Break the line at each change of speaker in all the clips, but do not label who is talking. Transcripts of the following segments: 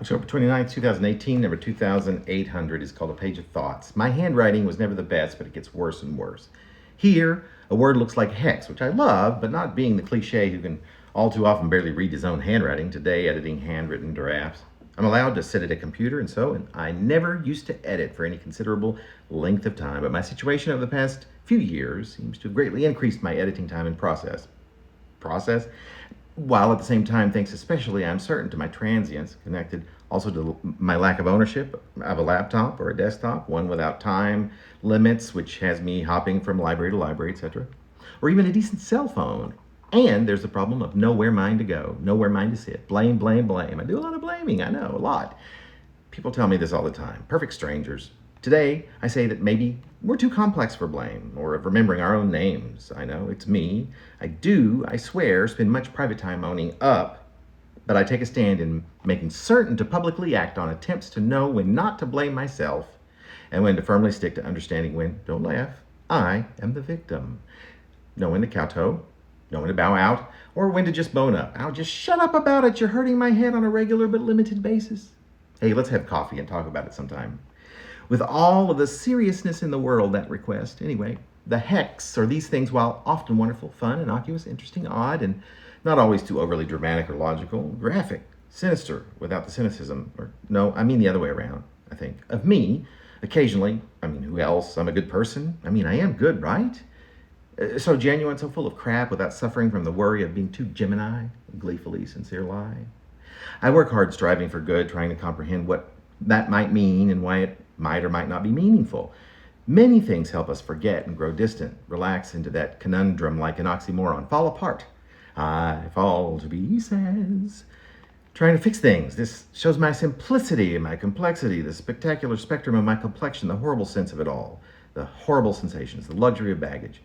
October 29th, 2018, number 2800 is called A Page of Thoughts. My handwriting was never the best, but it gets worse and worse. Here, a word looks like hex, which I love, but not being the cliche who can all too often barely read his own handwriting, today editing handwritten drafts. I'm allowed to sit at a computer and I never used to edit for any considerable length of time, but my situation over the past few years seems to have greatly increased my editing time and process, while at the same time, thanks especially, I'm certain, to my transience, connected also to my lack of ownership of a laptop or a desktop, one without time limits, which has me hopping from library to library, etc., or even a decent cell phone. And there's the problem of nowhere mind to go, nowhere mind to sit. Blame, blame, blame. I do a lot of blaming, I know, a lot. People tell me this all the time, perfect strangers. Today, I say that maybe we're too complex for blame, or of remembering our own names. I know, it's me. I swear, spend much private time owning up, but I take a stand in making certain to publicly act on attempts to know when not to blame myself, and when to firmly stick to understanding when, don't laugh, I am the victim. Know when to kowtow, know when to bow out, or when to just bone up. I'll just shut up about it. You're hurting my head on a regular but limited basis. Hey, let's have coffee and talk about it sometime. With all of the seriousness in the world, that request. Anyway, the hex are these things, while often wonderful, fun, innocuous, interesting, odd, and not always too overly dramatic or logical, graphic, sinister, without the cynicism, or no, I mean the other way around, I think. Of me, occasionally, who else? I'm a good person. I am good, right? So genuine, so full of crap, without suffering from the worry of being too Gemini, a gleefully sincere lie. I work hard striving for good, trying to comprehend what that might mean and why it might or might not be meaningful. Many things help us forget and grow distant, relax into that conundrum like an oxymoron, fall apart. I fall to pieces. Trying to fix things. This shows my simplicity and my complexity, the spectacular spectrum of my complexion, the horrible sense of it all, the horrible sensations, the luxury of baggage.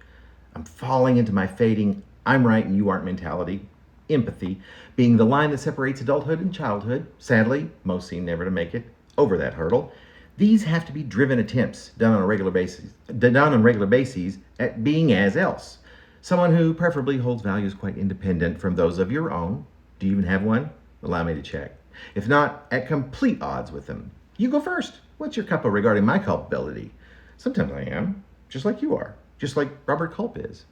I'm falling into my fading, I'm right and you aren't mentality. Empathy being the line that separates adulthood and childhood. Sadly, most seem never to make it over that hurdle. These have to be driven attempts done on regular bases at being as else. Someone who preferably holds values quite independent from those of your own. Do you even have one? Allow me to check. If not, at complete odds with them. You go first. What's your cuppa regarding my culpability? Sometimes I am, just like you are, just like Robert Culp is.